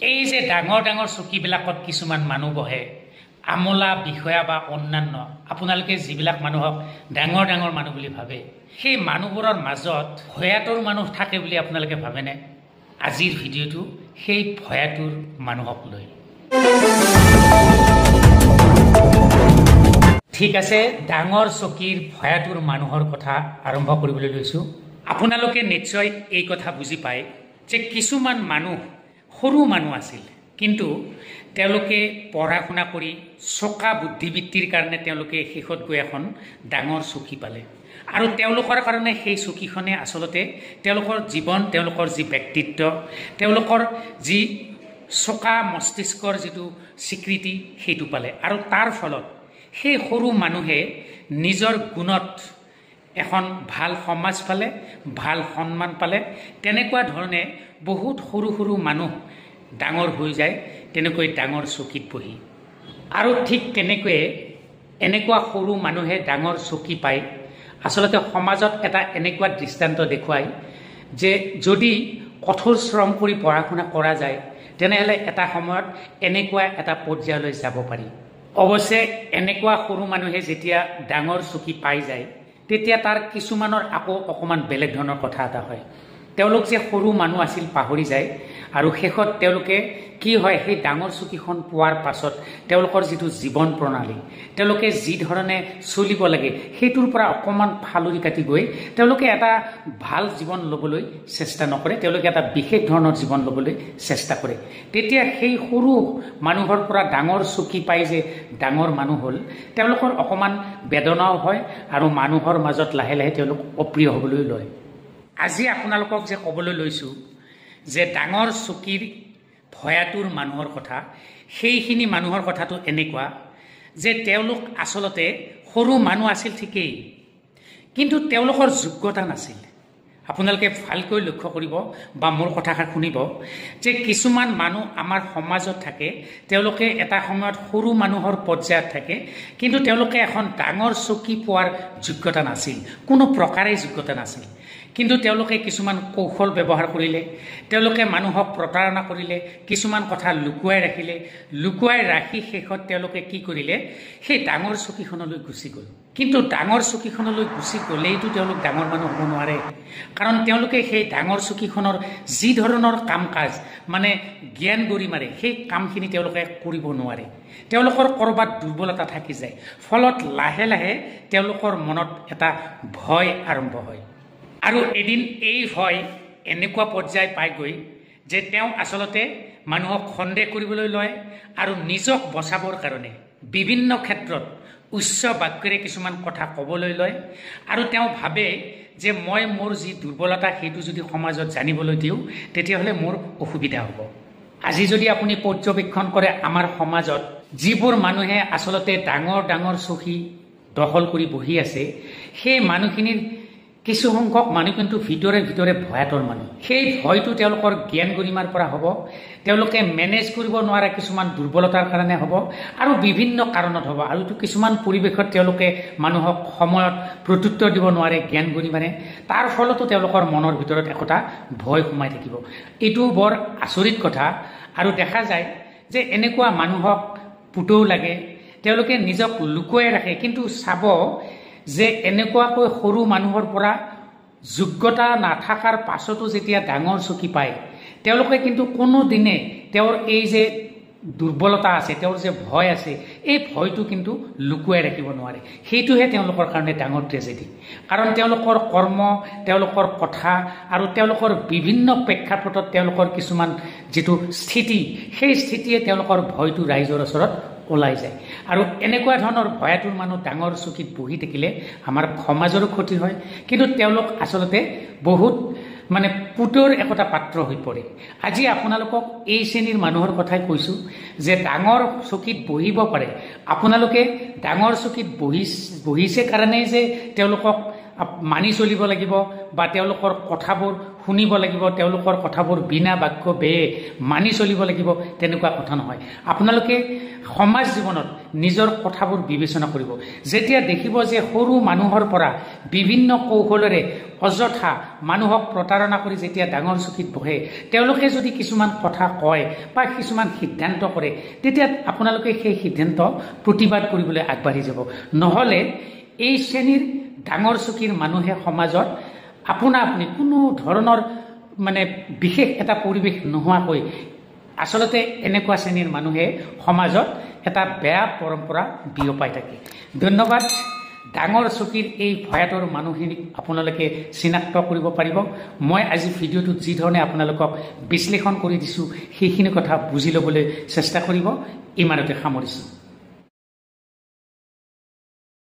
এই যে ডাঙৰ ডাঙৰ চকীবিলাকত কিছুমান মানুহ বহে আমলা বিষয়া বা অন্যান্য আপোনালোকে যিবিলাক মানুহক ডাঙৰ ডাঙৰ মানুহ বুলি ভাবে সেই মানুহবোৰৰ মাজত ভয়াতুৰ মানুহ থাকে বুলি আপোনালোকে ভাবেনে আজিৰ ভিডিঅ'টো সেই ভয়াতুৰ মানুহক লৈ ঠিক আছে ডাঙৰ চকীৰ ভয়াতুৰ মানুহৰ কথা আৰম্ভ কৰিবলৈ লৈছো আপোনালোকে নিশ্চয় এই কথা বুজি পায় যে কিছুমান মানুহ সৰু মানুহ আছিল কিন্তু তেওঁলোকে পঢ়া শুনা কৰি চকা বুদ্ধিবৃত্তিৰ কাৰণে তেওঁলোকে শেষত গৈ এখন ডাঙৰ চকী পালে আৰু তেওঁলোকৰ কাৰণে সেই চকীখনে আসলতে তেওঁলোকৰ জীৱন তেওঁলোকৰ যি ব্যক্তিত্ব তেওঁলোকৰ যি চকা মস্তিষ্কৰ যিটো স্বীকৃতি সেইটো পালে আৰু তাৰ ফলত সেই সৰু মানুহে নিজৰ গুণত এখন ভাল সমাজ পালে ভাল সন্মান পালে তেনেকুৱা ধৰণে বহুত সৰু সৰু মানুহ ডাঙৰ হৈ যায় তেনেকৈ ডাঙৰ চকীত বহি আৰু ঠিক তেনেকৈ এনেকুৱা সৰু মানুহে ডাঙৰ চকী পায় আসলতে সমাজত এটা এনেকুৱা দৃষ্টান্ত দেখুৱায় যে যদি কঠোৰ শ্ৰম কৰি পঢ়া শুনা কৰা যায় তেনেহলে এটা সময়ত এনেকুৱা এটা পৰ্যায়লৈ যাব পাৰি অৱশ্যে এনেকুৱা সৰু মানুহে যেতিয়া ডাঙৰ চকী পাই যায় তেতিয়া তাৰ কিছুমানৰ আকৌ অকমান বেলেগ ধৰণৰ কথা এটা হয় তেওঁলোক যে সৰু মানুহ আছিল পাহৰি যায় আৰু শেষত তেওঁলোকে কি হয় সেই ডাঙৰ চকীখন পোৱাৰ পাছত তেওঁলোকৰ যিটো জীৱন প্ৰণালী তেওঁলোকে যি ধৰণে চলিব লাগে সেইটোৰ পৰা অকমান ফালুৰি কাটি গৈ তেওঁলোকে এটা ভাল জীৱন ল'বলৈ চেষ্টা নকৰে তেওঁলোকে এটা বিশেষ ধৰণৰ জীৱন ল'বলৈ চেষ্টা কৰে তেতিয়া সেই সৰু মানুহৰ পৰা ডাঙৰ চকী পাই যে ডাঙৰ মানুহ হ'ল তেওঁলোকৰ অকমান বেদনাও হয় আৰু মানুহৰ মাজত লাহে লাহে তেওঁলোক অপ্ৰিয় হ'বলৈ লয় আজি আপোনালোকক যে ক'বলৈ লৈছো যে ডাঙৰ চকীৰ ভয়াতুৰ মানুহৰ কথা সেইখিনি মানুহৰ কথাটো এনেকুৱা যে তেওঁলোক আসলতে সৰু মানুহ আছিল ঠিকেই কিন্তু তেওঁলোকৰ যোগ্যতা নাছিল আপোনালোকে ভালকৈ লক্ষ্য কৰিব বা মোৰ কথাষাৰ শুনিব যে কিছুমান মানুহ আমাৰ সমাজত থাকে তেওঁলোকে এটা সময়ত সৰু মানুহৰ পৰ্যায়ত থাকে কিন্তু তেওঁলোকে এখন ডাঙৰ চকী পোৱাৰ যোগ্যতা নাছিল কোনো প্ৰকাৰে যোগ্যতা নাছিল কিন্তু তেওঁলোকে কিছুমান কৌশল ব্যৱহাৰ কৰিলে তেওঁলোকে মানুহক প্ৰতাৰণা কৰিলে কিছুমান কথা লুকুৱাই ৰাখিলে লুকুৱাই ৰাখি শেষত তেওঁলোকে কি কৰিলে সেই ডাঙৰ চকীখনলৈ গুচি গ'ল কিন্তু ডাঙৰ চকীখনলৈ গুচি গ'লেইতো তেওঁলোক ডাঙৰ মানুহ হ'ব নোৱাৰে কাৰণ তেওঁলোকে সেই ডাঙৰ চকীখনৰ যি ধৰণৰ কাম কাজ মানে জ্ঞান গৰিমাৰে সেই কামখিনি তেওঁলোকে কৰিব নোৱাৰে তেওঁলোকৰ কৰবাত দুৰ্বলতা থাকি যায় ফলত লাহে লাহে তেওঁলোকৰ মনত এটা ভয় আৰম্ভ হয় আৰু এদিন এই ভয় এনেকুৱা পৰ্যায় পায়গৈ যে তেওঁ আসলতে মানুহক সন্দেহ কৰিবলৈ লয় আৰু নিজক বচাবৰ কাৰণে বিভিন্ন ক্ষেত্ৰত উচ্চ বাক্যৰে কিছুমান কথা ক'বলৈ লয় আৰু তেওঁ ভাবে যে মই মোৰ যি দুৰ্বলতা সেইটো যদি সমাজত জানিবলৈ দিওঁ তেতিয়াহ'লে মোৰ অসুবিধা হ'ব আজি যদি আপুনি পৰ্যবেক্ষণ কৰে আমাৰ সমাজত যিবোৰ মানুহে আসলতে ডাঙৰ ডাঙৰ চকী দখল কৰি বহি আছে সেই মানুহখিনিৰ কিছু সংখ্যক মানুহ কিন্তু ভিতৰে ভিতৰে ভয়াতুৰ মানুহ সেই ভয়টো তেওঁলোকৰ জ্ঞান গৰিমাৰ পৰা হ'ব তেওঁলোকে মেনেজ কৰিব নোৱাৰা কিছুমান দুৰ্বলতাৰ কাৰণে হ'ব আৰু বিভিন্ন কাৰণত হ'ব আৰু কিছুমান পৰিৱেশত তেওঁলোকে মানুহক সময়ত প্ৰত্যুত্তৰ দিব নোৱাৰে জ্ঞান গৰিমাৰে তাৰ ফলতো তেওঁলোকৰ মনৰ ভিতৰত একোটা ভয় সোমাই থাকিব এইটো বৰ আচৰিত কথা আৰু দেখা যায় যে এনেকুৱা মানুহক পুতৌ লাগে তেওঁলোকে নিজক লুকুৱাই ৰাখে কিন্তু চাব যে এনেকুৱাকৈ সৰু মানুহৰ পৰা যোগ্যতা নাথাকাৰ পাছতো যেতিয়া ডাঙৰ চকী পায় তেওঁলোকে কিন্তু কোনো দিনে তেওঁৰ এই যে দুৰ্বলতা আছে তেওঁৰ যে ভয় আছে এই ভয়টো কিন্তু লুকুৱাই ৰাখিব নোৱাৰে সেইটোহে তেওঁলোকৰ কাৰণে ডাঙৰ ট্ৰেজেডি কাৰণ তেওঁলোকৰ কৰ্ম তেওঁলোকৰ কথা আৰু তেওঁলোকৰ বিভিন্ন প্ৰেক্ষাপটত তেওঁলোকৰ কিছুমান যিটো স্থিতি সেই স্থিতিয়ে তেওঁলোকৰ ভয়টো ৰাইজৰ ওচৰত ওলাই যায় আৰু এনেকুৱা ধৰণৰ ভয়াতুৰ মানুহ ডাঙৰ চকীত বহি থাকিলে আমাৰ সমাজৰো ক্ষতি হয় কিন্তু তেওঁলোক আসলতে বহুত মানে পুতৰ একোটা পাত্ৰ হৈ পৰে আজি আপোনালোকক এই শ্ৰেণীৰ মানুহৰ কথাই কৈছো যে ডাঙৰ চকীত বহিব পাৰে আপোনালোকে ডাঙৰ চকীত বহিছে কাৰণে যে তেওঁলোকক মানি চলিব লাগিব বা তেওঁলোকৰ কথাবোৰ শুনিব লাগিব তেওঁলোকৰ কথাবোৰ বিনা বাক্য বেয়ে মানি চলিব লাগিব তেনেকুৱা কথা নহয় আপোনালোকে সমাজ জীৱনত নিজৰ কথাবোৰ বিবেচনা কৰিব যেতিয়া দেখিব যে সৰু মানুহৰ পৰা বিভিন্ন কৌশলেৰে অযথা মানুহক প্ৰতাৰণা কৰি যেতিয়া ডাঙৰ চকীত বহে তেওঁলোকে যদি কিছুমান কথা কয় বা কিছুমান সিদ্ধান্ত কৰে তেতিয়া আপোনালোকে সেই সিদ্ধান্ত প্ৰতিবাদ কৰিবলৈ আগবাঢ়ি যাব নহলে এই শ্ৰেণীৰ ডাঙৰ চকীৰ মানুহে সমাজত আপুনি কোনো ধৰণৰ মানে বিশেষ এটা পৰিৱেশ নোহোৱাকৈ আসলতে এনেকুৱা শ্ৰেণীৰ মানুহে সমাজত এটা বেয়া পৰম্পৰা বিয়পাই থাকে ধন্যবাদ ডাঙৰ চকীৰ এই ভয়াতৰ মানুহখিনিক আপোনালোকে চিনাক্ত কৰিব পাৰিব মই আজি ভিডিঅ'টোত যি ধৰণে আপোনালোকক বিশ্লেষণ কৰি দিছো সেইখিনি কথা বুজি ল'বলৈ চেষ্টা কৰিব ইমানতে সামৰিছো